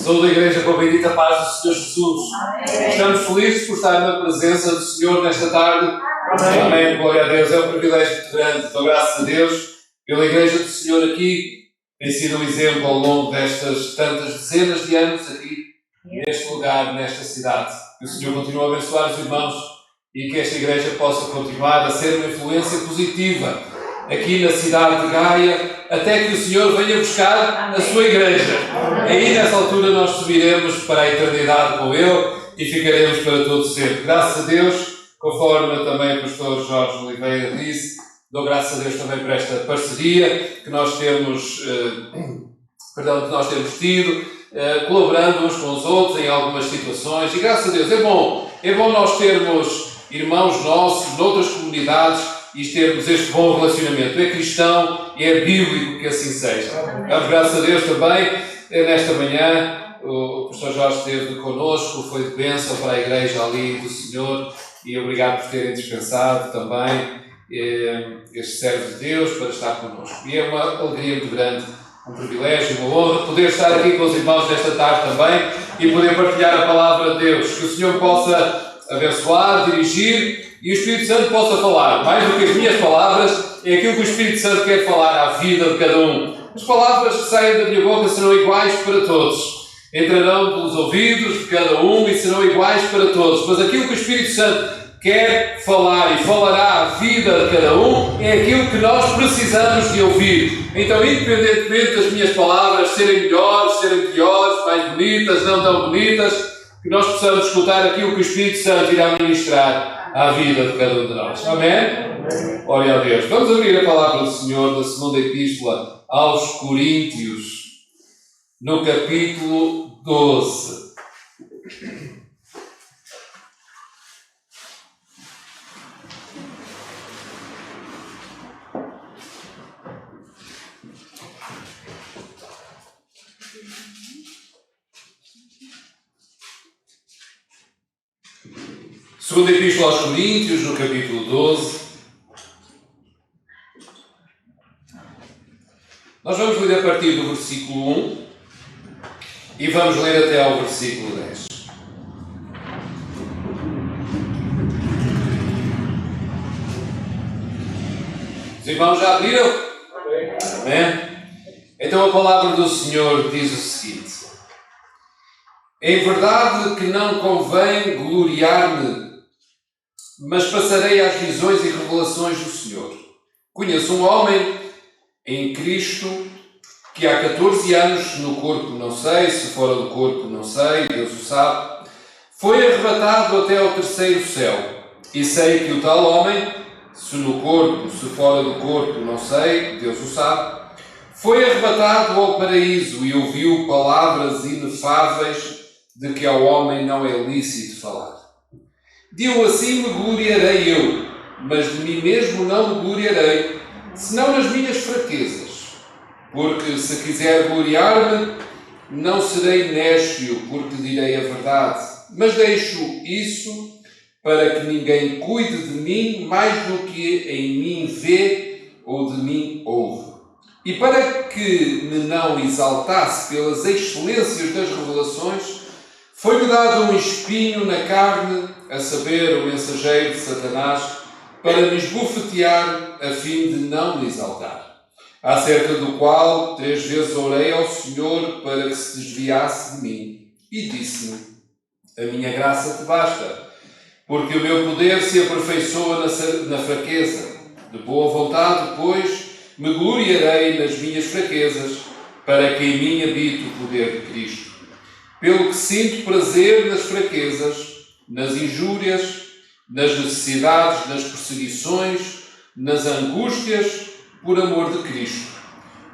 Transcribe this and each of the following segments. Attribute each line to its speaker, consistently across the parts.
Speaker 1: Sou da Igreja com a bendita paz do Senhor Jesus. Amém. Estamos felizes por estar na presença do Senhor nesta tarde. Amém. Amém. Glória a Deus. É um privilégio muito grande. Dou graças a Deus pela Igreja do Senhor aqui. Tem sido um exemplo ao longo destas tantas dezenas de anos aqui, neste lugar, nesta cidade. Que o Senhor continue a abençoar os irmãos e que esta Igreja possa continuar a ser uma influência positiva aqui na cidade de Gaia, até que o Senhor venha buscar a sua Igreja. Aí, nessa altura, nós subiremos para a eternidade com Ele e ficaremos para todo sempre. Graças a Deus, conforme também o pastor Jorge Oliveira disse, dou graças a Deus também por esta parceria que nós temos, tido, colaborando uns com os outros em algumas situações. E graças a Deus, é bom nós termos irmãos nossos noutras comunidades e termos este bom relacionamento. É cristão e é bíblico que assim seja. Damos graças a Deus também, nesta manhã, o pastor Jorge esteve connosco, foi de bênção para a Igreja ali do Senhor, e obrigado por terem dispensado também este servo de Deus para estar connosco. E é uma alegria muito grande, um privilégio, uma honra poder estar aqui com os irmãos nesta tarde também e poder partilhar a palavra de Deus. Que o Senhor possa abençoar, dirigir e o Espírito Santo possa falar. Mais do que as minhas palavras, é aquilo que o Espírito Santo quer falar à vida de cada um. As palavras que saem da minha boca serão iguais para todos. Entrarão pelos ouvidos de cada um e serão iguais para todos. Mas aquilo que o Espírito Santo quer falar e falará à vida de cada um é aquilo que nós precisamos de ouvir. Então, independentemente das minhas palavras serem melhores, serem piores, mais bonitas, não tão bonitas, que nós possamos escutar aquilo que o Espírito Santo irá ministrar à vida de cada um de nós. Amém? Glória a Deus. Vamos abrir a palavra do Senhor da segunda epístola aos Coríntios, no capítulo 12. Segunda Epístola aos Coríntios, no capítulo 12. Nós vamos ler a partir do versículo 1 e vamos ler até ao versículo 10. Os irmãos já abriram? Amém? Então a palavra do Senhor diz o seguinte: em verdade que não convém gloriar-me, mas passarei às visões e revelações do Senhor. Conheço um homem em Cristo que há 14 anos, no corpo não sei, se fora do corpo não sei, Deus o sabe, foi arrebatado até ao terceiro céu. E sei que o tal homem, se no corpo, se fora do corpo não sei, Deus o sabe, foi arrebatado ao paraíso e ouviu palavras inefáveis de que ao homem não é lícito falar. Digo assim: me gloriarei eu, mas de mim mesmo não me gloriarei, senão nas minhas fraquezas. Porque se quiser gloriar-me, não serei néscio, porque direi a verdade. Mas deixo isso para que ninguém cuide de mim mais do que em mim vê ou de mim ouve. E para que me não exaltasse pelas excelências das revelações, foi-me dado um espinho na carne, a saber, o mensageiro de Satanás, para me esbofetear, a fim de não me exaltar. Acerca do qual 3 vezes orei ao Senhor para que se desviasse de mim. E disse-me: a minha graça te basta, porque o meu poder se aperfeiçoa na fraqueza. De boa vontade, pois, me gloriarei nas minhas fraquezas, para que em mim habite o poder de Cristo. Pelo que sinto prazer nas fraquezas, nas injúrias, nas necessidades, nas perseguições, nas angústias, por amor de Cristo.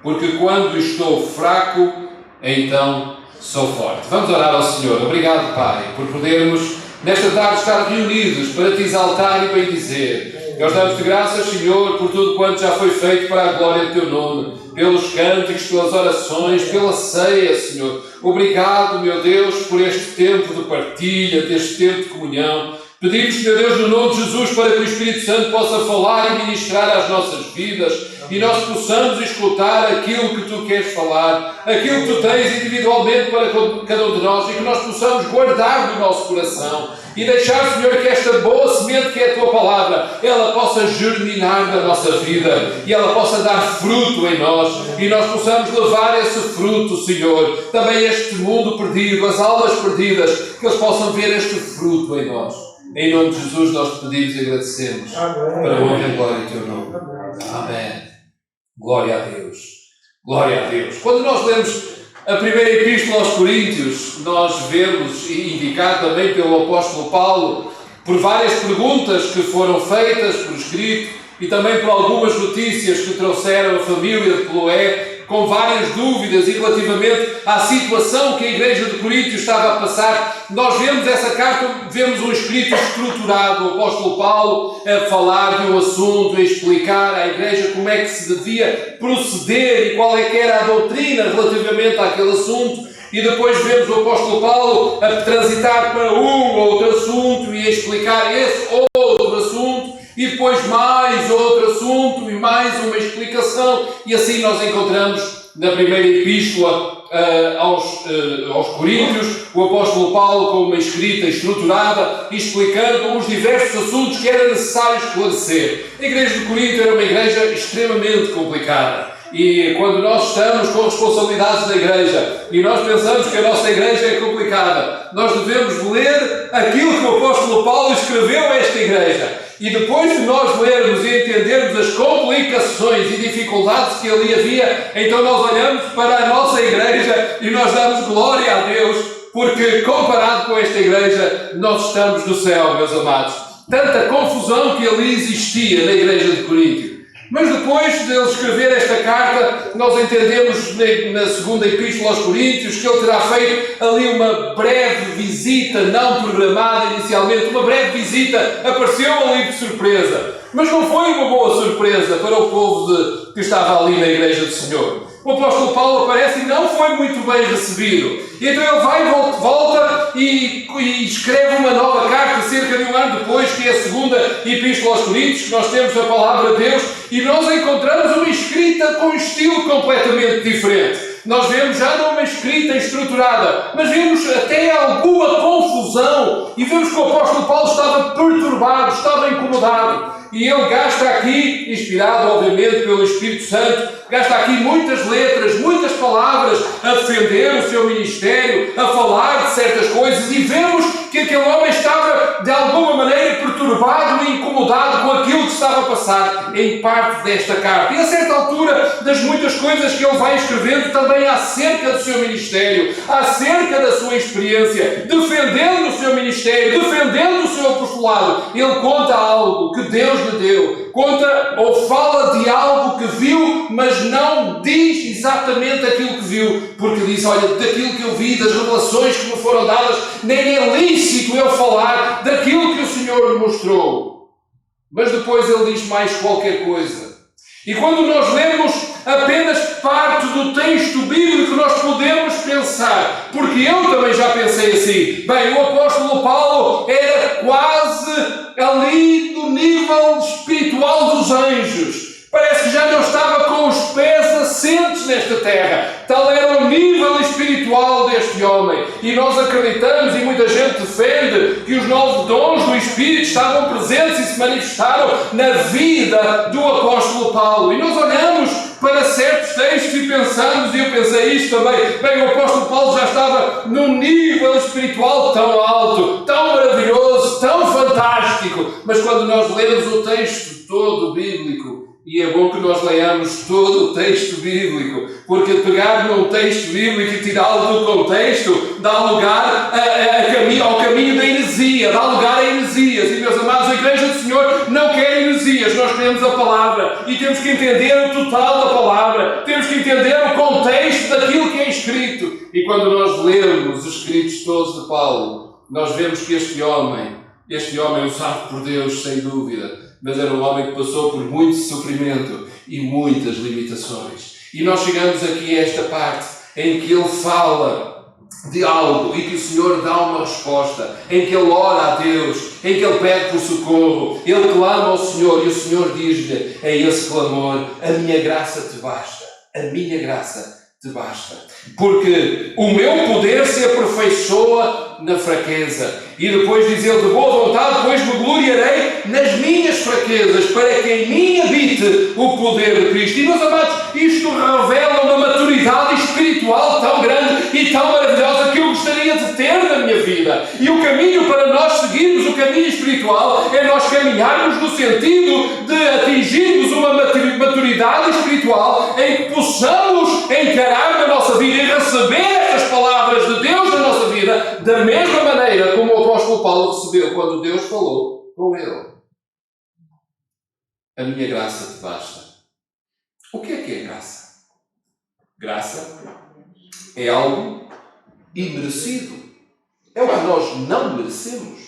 Speaker 1: Porque quando estou fraco, então sou forte. Vamos orar ao Senhor. Obrigado, Pai, por podermos nesta tarde estar reunidos para te exaltar e bendizer. Nós damos-te graças, Senhor, por tudo quanto já foi feito para a glória do teu nome, pelos cânticos, pelas orações, pela ceia, Senhor. Obrigado, meu Deus, por este tempo de partilha, deste tempo de comunhão. Pedimos, Senhor Deus, no nome de Jesus, para que o Espírito Santo possa falar e ministrar às nossas vidas e nós possamos escutar aquilo que Tu queres falar, aquilo que Tu tens individualmente para cada um de nós e que nós possamos guardar no nosso coração e deixar, Senhor, que esta boa semente que é a Tua palavra, ela possa germinar na nossa vida e ela possa dar fruto em nós e nós possamos levar esse fruto, Senhor, também a este mundo perdido, as almas perdidas, que eles possam ver este fruto em nós. Em nome de Jesus nós te pedimos e agradecemos. Amém. Para a honra e glória do Teu nome. Amém. Glória a Deus. Glória a Deus. Quando nós lemos a primeira epístola aos Coríntios, nós vemos, indicado também pelo apóstolo Paulo, por várias perguntas que foram feitas por escrito e também por algumas notícias que trouxeram a família de Cloé, com várias dúvidas e relativamente à situação que a igreja de Corinto estava a passar. Nós vemos essa carta, vemos um escrito estruturado, o apóstolo Paulo a falar de um assunto, a explicar à igreja como é que se devia proceder e qual é que era a doutrina relativamente àquele assunto. E depois vemos o apóstolo Paulo a transitar para um ou outro assunto e a explicar esse outro assunto. E depois mais outro assunto e mais uma explicação. E assim nós encontramos na primeira epístola aos Coríntios, o apóstolo Paulo com uma escrita estruturada, explicando os diversos assuntos que era necessário esclarecer. A igreja de Corinto era uma igreja extremamente complicada. E quando nós estamos com responsabilidades da igreja e nós pensamos que a nossa igreja é complicada, nós devemos ler aquilo que o apóstolo Paulo escreveu a esta igreja. E depois de nós lermos e entendermos as complicações e dificuldades que ali havia, então nós olhamos para a nossa igreja e nós damos glória a Deus, porque comparado com esta igreja, nós estamos no céu, meus amados. Tanta confusão que ali existia na igreja de Corinto. Mas depois de ele escrever esta carta, nós entendemos na segunda epístola aos Coríntios que ele terá feito ali uma breve visita, não programada inicialmente, uma breve visita, apareceu ali de surpresa. Mas não foi uma boa surpresa para o povo que estava ali na igreja do Senhor. O apóstolo Paulo aparece e não foi muito bem recebido. E então ele vai, volta e escreve uma nova carta cerca de um ano depois, que é a segunda epístola aos Coríntios, que nós temos a palavra de Deus, e nós encontramos uma escrita com um estilo completamente diferente. Nós vemos já não uma escrita estruturada, mas vemos até alguma confusão e vemos que o apóstolo Paulo estava perturbado, estava incomodado. E ele gasta aqui, inspirado obviamente pelo Espírito Santo, gasta aqui muitas letras, muitas palavras a defender o seu ministério, a falar de certas coisas, e vemos que aquele homem estava de alguma maneira perturbado e incomodado com aquilo que estava a passar em parte desta carta. E a certa altura das muitas coisas que ele vai escrevendo também acerca do seu ministério, acerca da sua experiência, defendendo o seu ministério, defendendo o seu apostolado, ele conta algo que Deus lhe deu, conta ou fala de algo que viu, mas não diz exatamente aquilo que viu, porque diz, olha, daquilo que eu vi, das revelações que me foram dadas, nem é lícito eu falar daquilo que o Senhor me mostrou. Mas depois ele diz mais qualquer coisa. E quando nós lemos apenas parte do texto bíblico, nós podemos pensar, porque eu também já pensei assim, bem, o apóstolo Paulo era quase ali do nível espiritual dos anjos. Parece que já não estava com os pés assentes nesta terra. Tal era o nível espiritual deste homem. E nós acreditamos, e muita gente defende, que os 9 dons do Espírito estavam presentes e se manifestaram na vida do apóstolo Paulo. E nós olhamos para certos textos e pensamos, e eu pensei isto também, bem, o apóstolo Paulo já estava num nível espiritual tão alto, tão maravilhoso, tão fantástico. Mas quando nós lemos o texto todo bíblico, e é bom que nós leiamos todo o texto bíblico, porque pegar num texto bíblico e tirá-lo do contexto dá lugar ao caminho da heresia, dá lugar a heresias. E, meus amados, a Igreja do Senhor não quer heresias, nós queremos a palavra e temos que entender o total da palavra, temos que entender o contexto daquilo que é escrito. E quando nós lemos os escritos todos de Paulo, nós vemos que este homem é usado por Deus, sem dúvida, mas era um homem que passou por muito sofrimento e muitas limitações. E nós chegamos aqui a esta parte em que ele fala de algo e que o Senhor dá uma resposta, em que ele ora a Deus em que ele pede por socorro, ele clama ao Senhor e o Senhor diz-lhe a esse clamor: a minha graça te basta, a minha graça te basta. Porque o meu poder se aperfeiçoa na fraqueza. E depois diz ele: de boa vontade, pois me gloriarei nas minhas fraquezas, para que em mim habite o poder de Cristo. E, meus amados, isto revela uma maturidade espiritual tão grande e tão maravilhosa que eu gostaria de ter na minha vida. E o caminho para nós seguirmos o caminho espiritual é nós caminharmos no sentido de atingirmos uma maturidade espiritual em que possamos encarar na nossa vida e receber estas palavras de Deus na nossa vida da mesma maneira como o apóstolo Paulo recebeu quando Deus falou com ele. A minha graça te basta. O que é graça? Graça é algo imerecido. É o que nós não merecemos.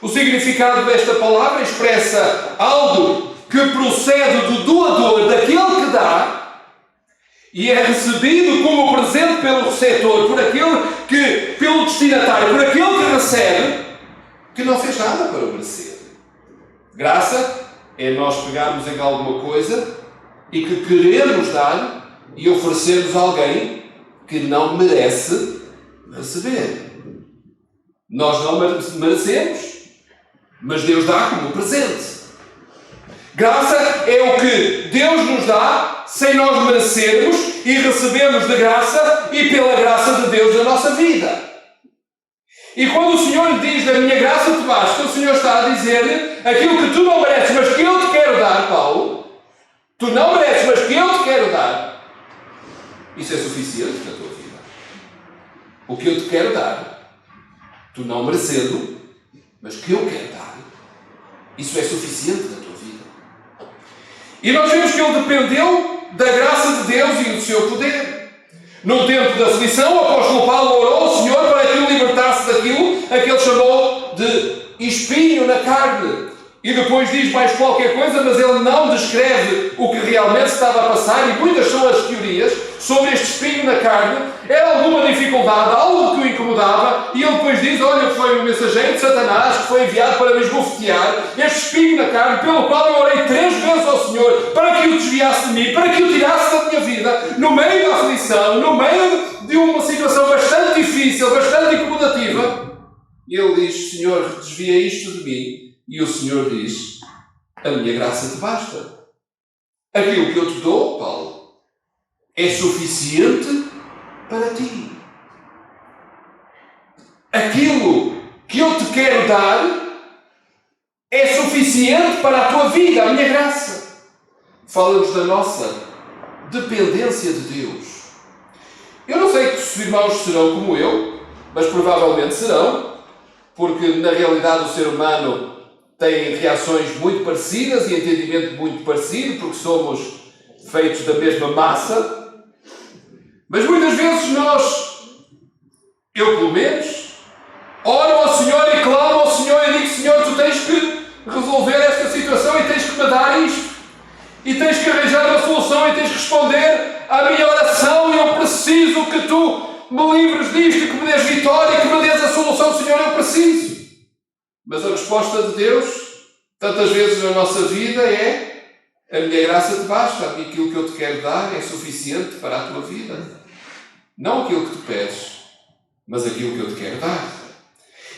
Speaker 1: O significado desta palavra expressa algo que procede do doador, daquele que dá, e é recebido como presente pelo receptor, por aquele que, pelo destinatário, por aquele que recebe, que não fez nada para o merecer. Graça é nós pegarmos em alguma coisa e que queremos dar e oferecermos a alguém que não merece receber. Nós não merecemos, mas Deus dá como presente. Graça é o que Deus nos dá sem nós merecermos e recebemos de graça e pela graça de Deus na nossa vida. E quando o Senhor lhe diz: a minha graça te basta, o Senhor está a dizer-lhe aquilo que tu não mereces, mas que eu te quero dar, Paulo. Tu não mereces, mas que eu te quero dar. Isso é suficiente na tua vida. O que eu te quero dar, tu não merecendo, mas que eu quero dar, isso é suficiente na tua vida. E nós vemos que ele dependeu da graça de Deus e do seu poder. No tempo da aflição, o apóstolo Paulo orou ao Senhor para que o libertasse daquilo a que ele chamou de espinho na carne. E depois diz mais qualquer coisa, mas ele não descreve o que realmente estava a passar, e muitas são as teorias sobre este espinho na carne. Era alguma dificuldade, algo que o incomodava, e ele depois diz: olha, foi um mensageiro de Satanás que foi enviado para me esbofetear, este espinho na carne, pelo qual eu orei 3 vezes ao Senhor para que o desviasse de mim, para que o tirasse da minha vida, no meio da aflição, no meio de uma situação bastante difícil, bastante incomodativa. E ele diz: Senhor, desvia isto de mim. E o Senhor diz: a minha graça te basta. Aquilo que eu te dou, Paulo, é suficiente para ti. Aquilo que eu te quero dar é suficiente para a tua vida, a minha graça. Fala-nos da nossa dependência de Deus. Eu não sei se os irmãos serão como eu, mas provavelmente serão, porque na realidade o ser humano tem reações muito parecidas e entendimento muito parecido, porque somos feitos da mesma massa. Mas muitas vezes eu pelo menos, oro ao Senhor e clamo ao Senhor e digo: Senhor, tu tens que resolver esta situação e tens que me dar isto. E tens que arranjar uma solução e tens que responder à minha oração. E eu preciso que tu me livres disto, que me dês vitória, que me dês a solução, Senhor, eu preciso. Mas a resposta de Deus, tantas vezes na nossa vida, é: a minha graça te basta, aquilo que eu te quero dar é suficiente para a tua vida. Não aquilo que tu pedes, mas aquilo que eu te quero dar.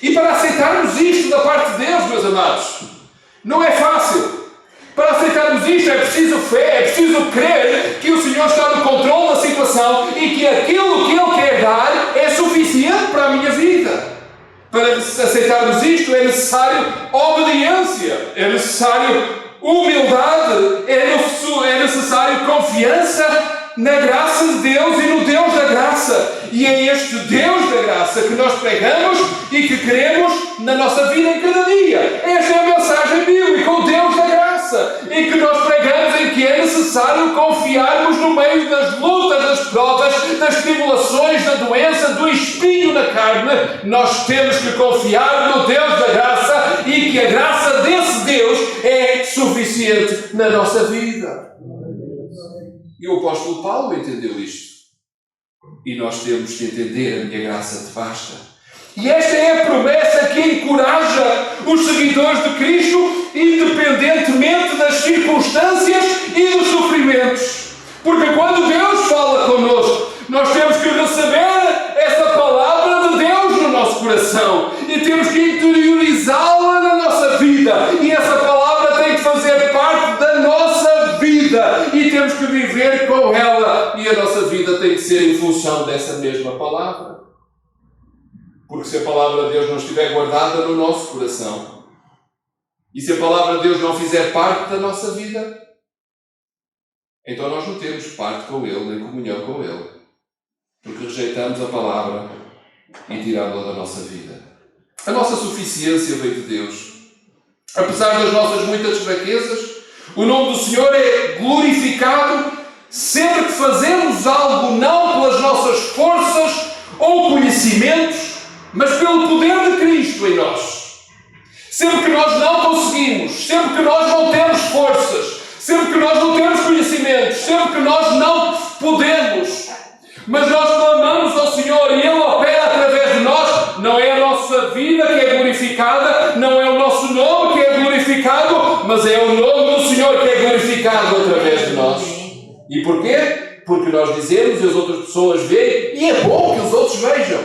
Speaker 1: E para aceitarmos isto da parte de Deus, meus amados, não é fácil. Para aceitarmos isto é preciso fé, é preciso crer que o Senhor está no controle da situação e que aquilo que Ele quer dar é suficiente para a minha vida. Para aceitarmos isto é necessário obediência, é necessário humildade, é necessário confiança na graça de Deus e no Deus da graça. E é este Deus da graça que nós pregamos e que queremos na nossa vida em cada dia. Esta é a mensagem bíblica, o Deus da graça, em que nós pregamos em que é necessário confiarmos no meio das lutas, das provas, das tribulações, da doença, do espinho na carne. Nós temos que confiar no Deus da graça e que a graça desse Deus é suficiente na nossa vida. E o apóstolo Paulo entendeu isto. E nós temos que entender: a minha graça te basta.
Speaker 2: E esta é a promessa que encoraja os seguidores de Cristo, independentemente das circunstâncias e dos sofrimentos. Porque quando Deus fala connosco, nós temos que receber essa palavra de Deus no nosso coração e temos que interiorizá-la na nossa vida. E essa palavra tem que fazer parte da nossa vida e temos que viver com ela. E a nossa vida tem que ser em função dessa mesma palavra. Porque se a palavra de Deus não estiver guardada no nosso coração e se a palavra de Deus não fizer parte da nossa vida, então nós não temos parte com Ele, nem comunhão com Ele. Porque rejeitamos a palavra e tiramos-la da nossa vida. A nossa suficiência veio de Deus. Apesar das nossas muitas fraquezas, o nome do Senhor é glorificado sempre que fazemos algo não pelas nossas forças ou conhecimentos, mas pelo poder de Cristo em nós. Sempre que nós não conseguimos, sempre que nós não temos forças, sempre que nós não temos conhecimentos, sempre que nós não podemos, mas nós clamamos ao Senhor e Ele opera através de nós, não é a nossa vida que é glorificada, não é o nosso nome que é glorificado, mas é o nome do Senhor que é glorificado através de nós. E porquê? Porque nós dizemos e as outras pessoas veem, e é bom que os outros vejam.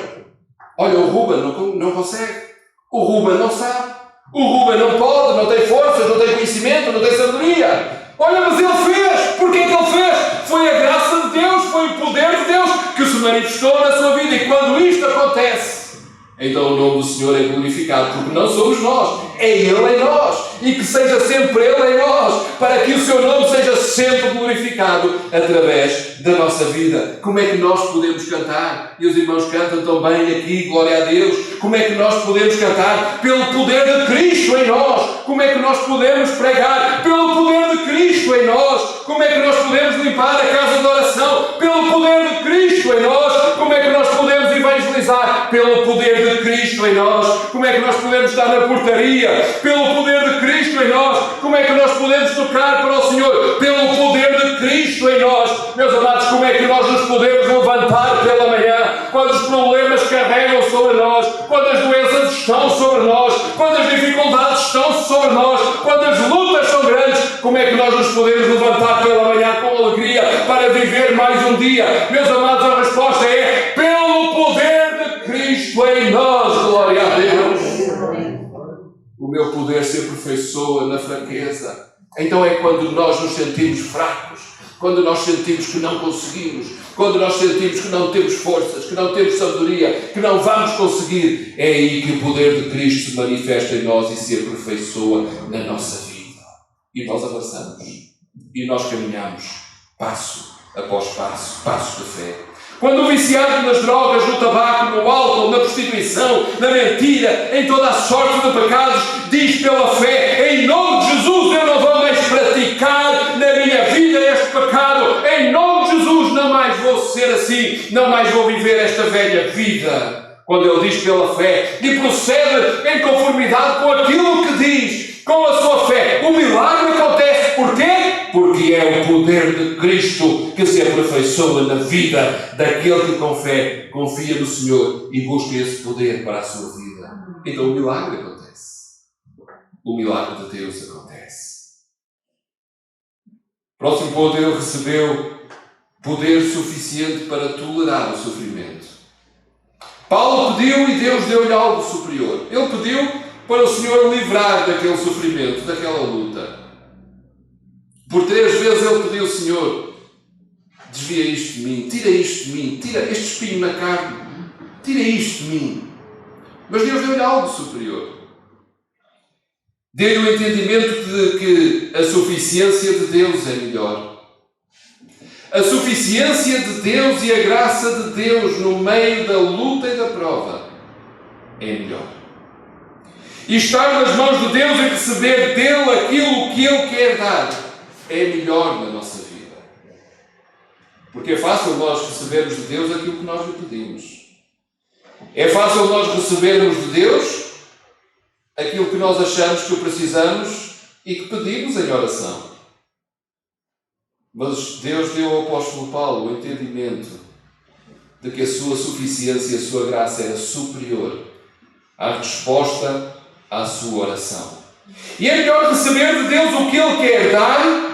Speaker 2: Olha, o Ruben não consegue, o Ruben não sabe, o Ruben não pode, não tem forças, não tem conhecimento, não tem sabedoria. Olha, mas ele fez. Porquê que ele fez? Foi a graça de Deus, foi o poder de Deus que se manifestou na sua vida. E quando isto acontece, então o nome do Senhor é glorificado, porque não somos nós, é Ele em nós. E que seja sempre Ele em nós, para que o seu nome seja sempre glorificado através da nossa vida. Como é que nós podemos cantar? E os irmãos cantam também aqui, glória a Deus. Como é que nós podemos cantar? Pelo poder de Cristo em nós. Como é que nós podemos pregar? Pelo poder de Cristo em nós. Como é que nós podemos limpar a casa de oração? Pelo poder de Cristo em nós. Como é que nós podemos evangelizar? Pelo poder de Cristo em nós. Como é que nós podemos estar na portaria? Pelo poder de Cristo em nós. Como é que nós podemos tocar para o Senhor? Pelo poder de Cristo em nós. Meus amados, como é que nós nos podemos levantar pela manhã quando os problemas carregam sobre nós, quando as doenças estão sobre nós, quando as dificuldades estão sobre nós, quando as lutas são grandes? Como é que nós nos podemos levantar pela manhã com alegria para viver mais um dia? Meus amados, a resposta é pelo poder de Cristo em nós. Glória a Deus. O meu poder se aperfeiçoa na fraqueza. Então é quando nós nos sentimos fracos, quando nós sentimos que não conseguimos, quando nós sentimos que não temos forças, que não temos sabedoria, que não vamos conseguir, é aí que o poder de Cristo se manifesta em nós e se aperfeiçoa na nossa vida. E nós avançamos. E nós caminhamos passo após passo, passos de fé. Quando o viciado nas drogas, no tabaco, no álcool, na prostituição, na mentira, em toda a sorte de pecados, diz pela fé, em nome de Jesus eu não vou mais praticar na minha vida este pecado, em nome de Jesus não mais vou ser assim, não mais vou viver esta velha vida. Quando ele diz pela fé e procede em conformidade com aquilo que diz, com a sua fé, o milagre acontece. Porquê? Porque é o poder de Cristo que se aperfeiçoa na vida daquele que com fé confia no Senhor e busca esse poder para a sua vida. Então o milagre acontece. O milagre de Deus acontece. Próximo ponto, ele recebeu poder suficiente para tolerar o sofrimento. Paulo pediu e Deus deu-lhe algo superior. Ele pediu para o Senhor livrar daquele sofrimento, daquela luta. Por 3 vezes ele pediu: Senhor, desvia isto de mim, tira isto de mim, tira este espinho na carne, tira isto de mim. Mas Deus deu-lhe algo superior. Deu-lhe o entendimento de que a suficiência de Deus é melhor. A suficiência de Deus e a graça de Deus no meio da luta e da prova é melhor. E estar nas mãos de Deus e receber dele aquilo que Ele quer dar é melhor na nossa vida. Porque é fácil nós recebermos de Deus aquilo que nós lhe pedimos. É fácil nós recebermos de Deus aquilo que nós achamos que precisamos e que pedimos em oração. Mas Deus deu ao apóstolo Paulo o entendimento de que a sua suficiência e a sua graça era superior
Speaker 1: a resposta à sua oração.
Speaker 2: E é melhor receber de Deus o que Ele quer dar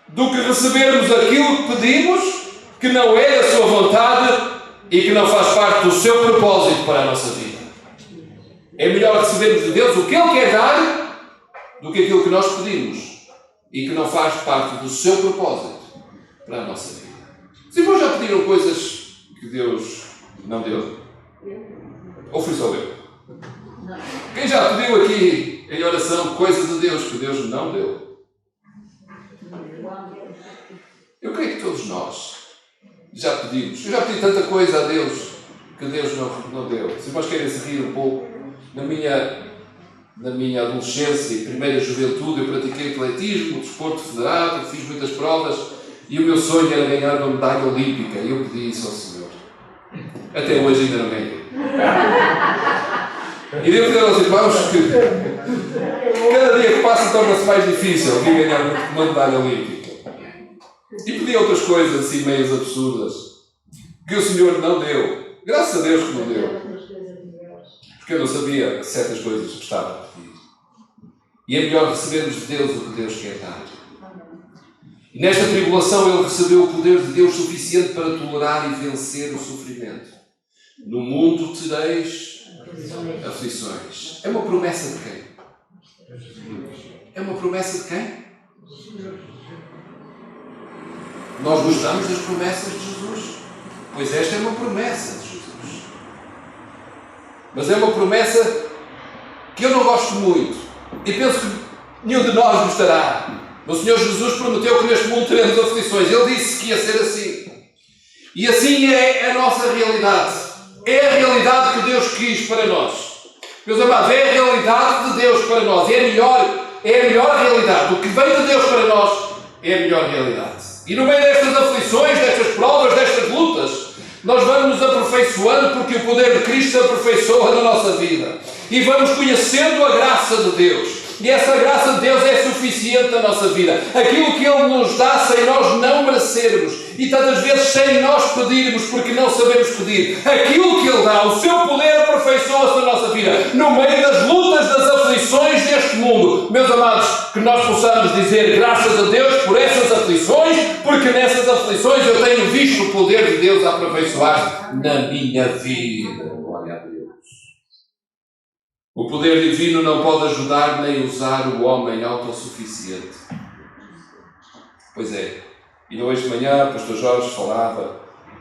Speaker 2: do que recebermos aquilo que pedimos, que não é da sua vontade e que não faz parte do seu propósito para a nossa vida. É melhor recebermos de Deus o que Ele quer dar do que aquilo que nós pedimos e que não faz parte do seu propósito para a nossa vida. Os irmãos já pediram coisas que Deus não deu? Ou fui só eu? Quem já pediu aqui em oração coisas de Deus que Deus não deu? Eu creio que todos nós já pedimos. Eu já pedi tanta coisa a Deus que Deus não deu. Se irmãos querem se rir um pouco, na minha adolescência e primeira juventude eu pratiquei atletismo, desporto federado, fiz muitas provas e o meu sonho era ganhar uma medalha olímpica e eu pedi isso ao Senhor. Até hoje ainda não ganhei. E devo dizer aos irmãos que cada dia que passa torna-se mais difícil de ganhar uma medalha olímpica. E pedi outras coisas assim meias absurdas que o Senhor não deu. Graças a Deus que não deu. Porque eu não sabia que certas coisas que estava a pedir. E é melhor recebermos de Deus o que Deus quer dar. E nesta tribulação ele recebeu o poder de Deus suficiente para tolerar e vencer o sofrimento. No mundo tereis aflições. É uma promessa de quem? É uma promessa de quem? Nós gostamos das promessas de Jesus. Pois esta é uma promessa de Jesus. Mas é uma promessa que eu não gosto muito. E penso que nenhum de nós gostará. O Senhor Jesus prometeu que neste mundo teremos aflições. Ele disse que ia ser assim. E assim é a nossa realidade. É a realidade que Deus quis para nós. Meus amados, é a realidade de Deus para nós. É a melhor realidade. O que vem de Deus para nós é a melhor realidade. E no meio destas aflições, destas provas, destas lutas, nós vamos nos aperfeiçoando porque o poder de Cristo se aperfeiçoa na nossa vida. E vamos conhecendo a graça de Deus. E essa graça de Deus é suficiente na nossa vida. Aquilo que Ele nos dá sem nós não merecermos. E tantas vezes sem nós pedirmos porque não sabemos pedir. Aquilo que Ele dá, o seu poder aperfeiçoa-se na nossa vida. No meio das lutas, das aflições deste mundo. Meus amados, que nós possamos dizer graças a Deus por essas aflições, porque nessas aflições eu tenho visto o poder de Deus a aperfeiçoar na minha vida. Glória a Deus. O poder divino não pode ajudar nem usar o homem autossuficiente. Pois é. E hoje de manhã o pastor Jorge falava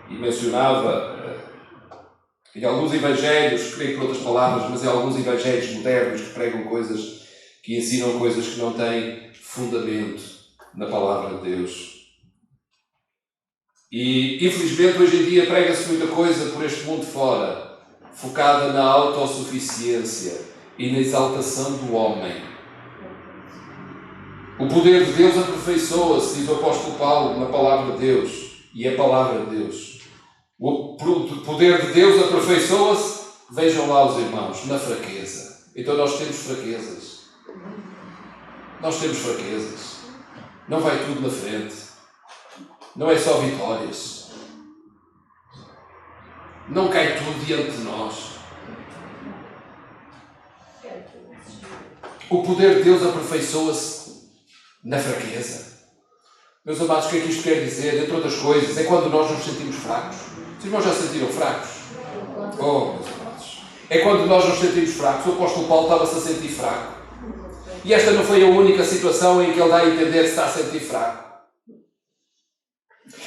Speaker 2: e mencionava em alguns evangelhos, creio por outras palavras, mas em alguns evangelhos modernos que pregam coisas, que ensinam coisas que não têm fundamento na palavra de Deus. E infelizmente hoje em dia prega-se muita coisa por este mundo fora, focada na autossuficiência e na exaltação do homem. O poder de Deus aperfeiçoa-se, diz o apóstolo Paulo, na palavra de Deus. E é a palavra de Deus. O poder de Deus aperfeiçoa-se, vejam lá os irmãos, na fraqueza. Então nós temos fraquezas. Nós temos fraquezas. Não vai tudo na frente. Não é só vitórias. Não cai tudo diante de nós. O poder de Deus aperfeiçoa-se na fraqueza. Meus amados, o que é que isto quer dizer? Entre outras coisas, é quando nós nos sentimos fracos. Os irmãos já se sentiram fracos? Oh, meus amados. É quando nós nos sentimos fracos. O apóstolo Paulo estava-se a sentir fraco. E esta não foi a única situação em que ele dá a entender que está a sentir fraco.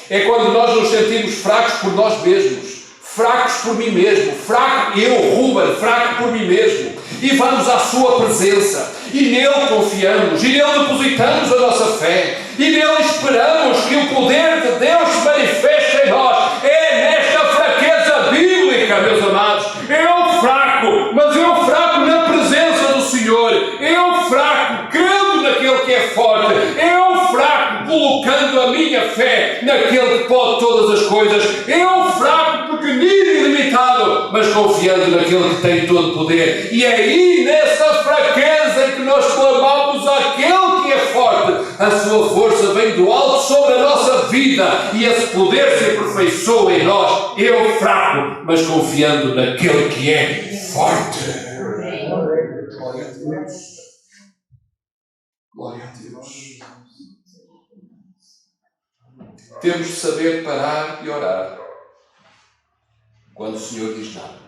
Speaker 2: É quando nós nos sentimos fracos por nós mesmos. Fracos por mim mesmo. Fraco, eu, Ruben, fraco por mim mesmo. E vamos à sua presença. E nele confiamos. E nele depositamos a nossa fé. E nele esperamos que o poder de Deus se manifeste em nós. É nesta fraqueza bíblica, meus amados. Eu fraco, mas eu fraco na presença do Senhor. Eu fraco, crendo naquele que é forte. Eu fraco, colocando a minha fé naquele que pode todas as coisas. Eu fraco, pequenino e limitado, mas confiando naquele que tem todo o poder. E é aí, nessa fraqueza, em que nós clamamos àquele que é forte. A sua força vem do alto sobre a nossa vida e esse poder se aperfeiçoa em nós. Eu fraco, mas confiando naquele que é forte. Glória a Deus. Glória a Deus. Temos de saber parar e orar quando o Senhor diz não.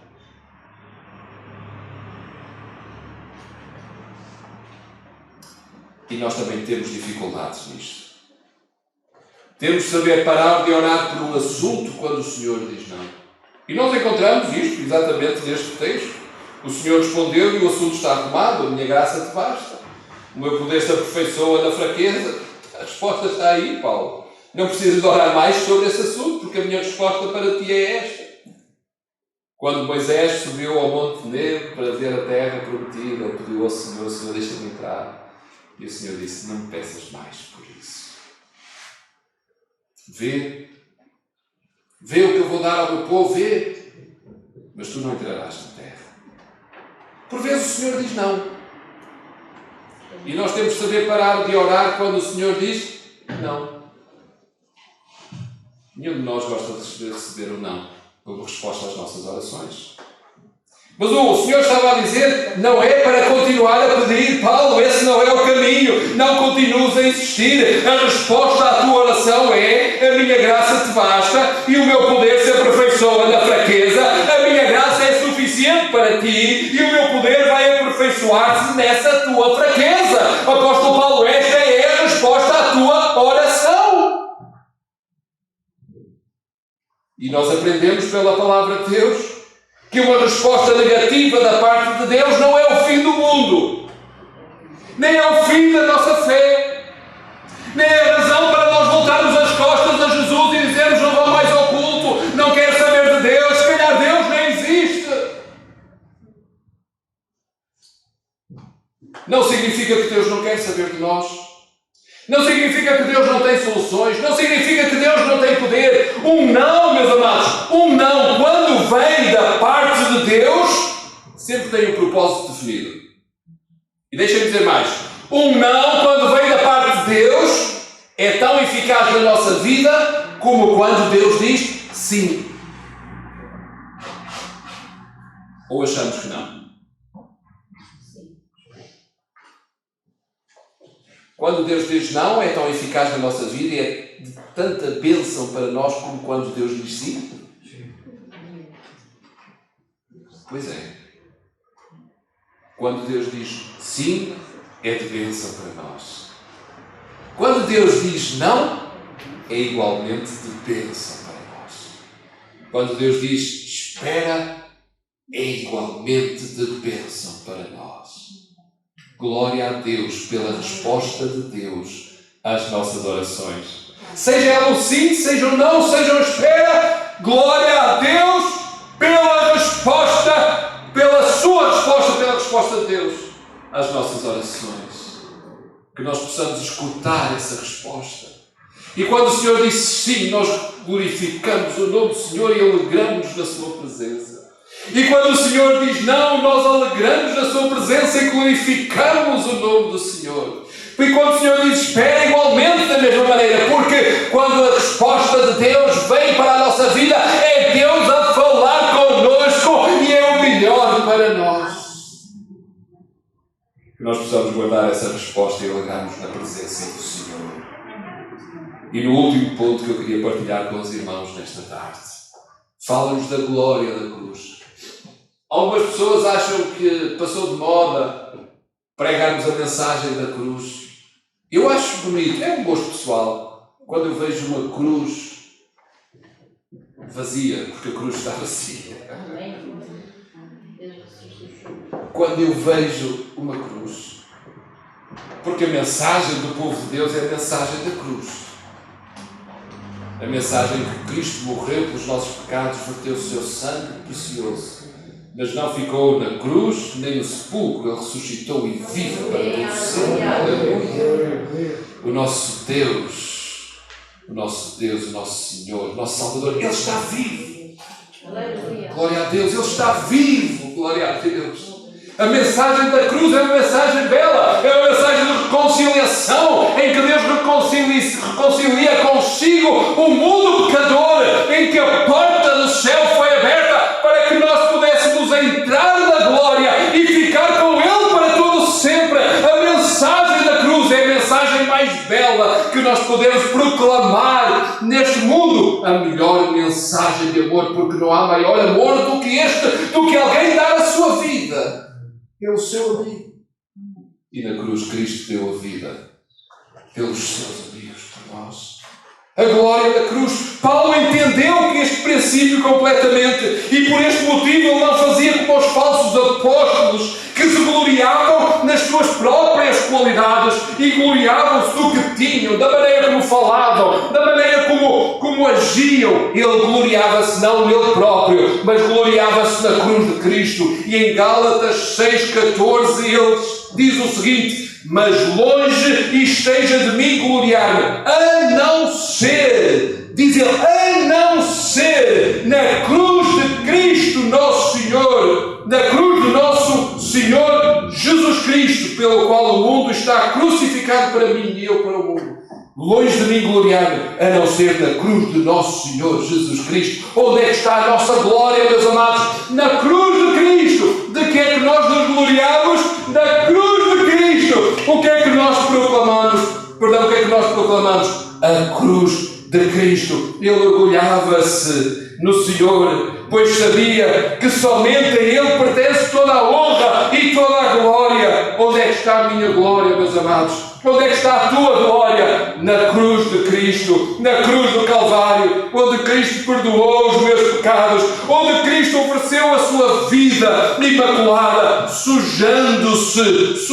Speaker 2: E nós também temos dificuldades nisto. Temos de saber parar de orar por um assunto quando o Senhor diz não. E nós encontramos isto exatamente neste texto. O Senhor respondeu e o assunto está arrumado. A minha graça te basta. O meu poder se aperfeiçoa na fraqueza. A resposta está aí, Paulo. Não precisas de orar mais sobre esse assunto, porque a minha resposta para ti é esta. Quando Moisés subiu ao Monte Nebo para ver a terra prometida, ele pediu ao Senhor, Senhor, deixa-me entrar. E o Senhor disse, não me peças mais por isso. Vê o que eu vou dar ao meu povo, vê. Mas tu não entrarás na terra. Por vezes o Senhor diz não. E nós temos de saber parar de orar quando o Senhor diz não. Nenhum de nós gosta de receber o não como resposta às nossas orações. Mas o Senhor estava a dizer, não é para continuar a pedir, Paulo, esse não é o caminho, não continues a insistir. A resposta à tua oração é, a minha graça te basta e o meu poder se aperfeiçoa na fraqueza. A minha graça é suficiente para ti e o meu poder vai aperfeiçoar-se nessa tua fraqueza. Apóstolo Paulo, esta é a resposta à tua oração. E nós aprendemos pela palavra de Deus que uma resposta negativa da parte de Deus não é o fim do mundo, nem é o fim da nossa fé, nem é a razão para nós voltarmos as costas a Jesus e dizermos não vou mais ao culto, não quero saber de Deus, se calhar Deus nem existe. Não significa que Deus não quer saber de nós. Não significa que Deus não tem soluções. Não significa que Deus não tem poder. Um não, meus amados, um não, quando vem da parte de Deus, sempre tem um propósito definido. E deixem-me dizer mais. Um não, quando vem da parte de Deus, é tão eficaz na nossa vida como quando Deus diz sim. Ou achamos que não? Quando Deus diz não, é tão eficaz na nossa vida e é de tanta bênção para nós como quando Deus diz sim? Pois é. Quando Deus diz sim, é de bênção para nós. Quando Deus diz não, é igualmente de bênção para nós. Quando Deus diz espera, é igualmente de bênção para nós. Glória a Deus pela resposta de Deus às nossas orações. Seja ela um sim, seja um não, seja uma espera, glória a Deus pela resposta, pela sua resposta, pela resposta de Deus às nossas orações. Que nós possamos escutar essa resposta. E quando o Senhor disse sim, nós glorificamos o nome do Senhor e alegramos na sua presença. E quando o Senhor diz não, nós alegramos na sua presença e glorificamos o nome do Senhor. E quando o Senhor diz espera, igualmente da mesma maneira, porque quando a resposta de Deus vem para a nossa vida, é Deus a falar connosco e é o melhor para nós. Que nós possamos guardar essa resposta e alegrarmos na presença do Senhor. E no último ponto que eu queria partilhar com os irmãos nesta tarde, fala-nos da glória da cruz. Algumas pessoas acham que passou de moda pregarmos a mensagem da cruz. Eu acho bonito, é um gosto pessoal, quando eu vejo uma cruz vazia, porque a cruz está vazia. Quando eu vejo uma cruz, porque a mensagem do povo de Deus é a mensagem da cruz. A mensagem que Cristo morreu pelos nossos pecados, verteu o seu sangue precioso. Mas não ficou na cruz, nem no sepulcro, ele ressuscitou e vive para todos sempre. Aleluia. O nosso Deus, o nosso Senhor, o nosso Salvador, Ele está vivo. Aleluia. Glória a Deus, Ele está vivo. Glória a Deus. A mensagem da cruz é uma mensagem bela, é uma mensagem de reconciliação, em que Deus reconcilia consigo o mundo pecador, em que a porta do céu foi aberta para que nós pudéssemos entrar na glória e ficar com Ele para podemos proclamar neste mundo a melhor mensagem de amor, porque não há maior amor do que que alguém dar a sua vida pelo seu amigo. E na cruz Cristo deu a vida pelos seus amigos, por nós. A glória da cruz. Paulo entendeu que este princípio completamente, e por este motivo ele não fazia como os falsos apóstolos, que se gloriavam nas suas próprias qualidades e gloriavam-se do que tinham, da maneira como falavam, da maneira como agiam. Ele gloriava-se não nele próprio, mas gloriava-se na cruz de Cristo. E em Gálatas 6,14 ele diz o seguinte: mas longe esteja de mim gloriar-me, a não ser, diz ele, a não ser na cruz de Cristo nosso Senhor, na cruz do nosso Senhor Jesus Cristo, pelo qual o mundo está crucificado para mim e eu para o mundo. Longe de mim gloriar-me, a não ser na cruz de nosso Senhor Jesus Cristo. Onde é que está a nossa glória, meus amados? Na cruz de Cristo. De que é que nós nos gloriamos? Na cruz de Cristo. O que é que nós proclamamos? Perdão, o que é que nós proclamamos? A cruz de Cristo. Ele orgulhava-se no Senhor, pois sabia que somente a Ele pertence toda a honra e toda a glória. Onde é que está a minha glória, meus amados? Onde é que está a tua glória? Na cruz de Cristo, na cruz do Calvário, onde Cristo perdoou os meus pecados, onde Cristo ofereceu a sua vida imaculada, sujando-se,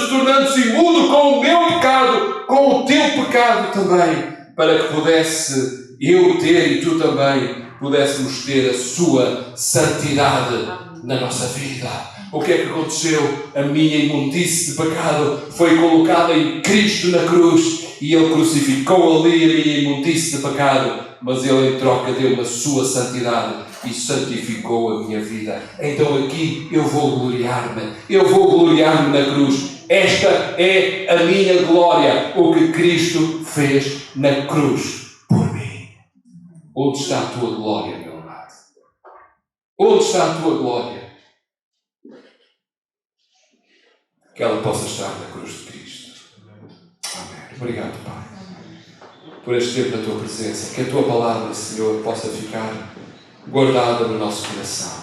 Speaker 2: tornando-se imundo com o meu pecado, com o teu pecado também, para que pudesse eu ter e tu também pudéssemos ter a sua santidade na nossa vida. O que é que aconteceu? A minha imundície de pecado foi colocada em Cristo na cruz e Ele crucificou ali a minha imundície de pecado, mas Ele em troca deu-me a sua santidade e santificou a minha vida. Então aqui eu vou gloriar-me na cruz. Esta é a minha glória, o que Cristo fez na cruz por mim. Onde está a tua glória, meu amado? Onde está a tua glória? Que ela possa estar na cruz de Cristo. Amém. Obrigado, Pai, por este tempo da Tua presença. Que a Tua palavra, Senhor, possa ficar guardada no nosso coração.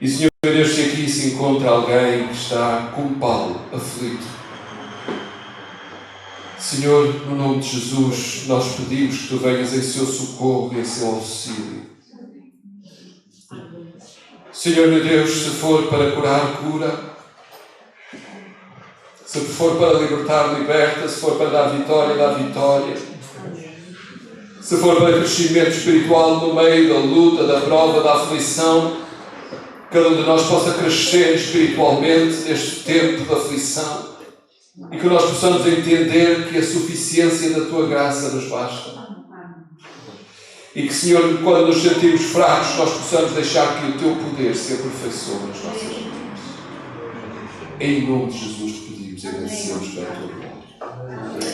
Speaker 2: E, Senhor Deus, se aqui se encontra alguém que está como Paulo, aflito, Senhor, no nome de Jesus, nós pedimos que Tu venhas em seu socorro e em seu auxílio. Senhor meu Deus, se for para curar, cura. Se for para libertar, liberta. Se for para dar vitória, dá vitória. Se for para crescimento espiritual no meio da luta, da prova, da aflição, cada um de nós possa crescer espiritualmente neste tempo de aflição e que nós possamos entender que a suficiência da Tua graça nos basta. E que, Senhor, quando nos sentimos fracos, nós possamos deixar que o Teu poder se aperfeiçoe nas nossas vidas. Em nome de Jesus te pedimos e agradecemos pela Tua glória.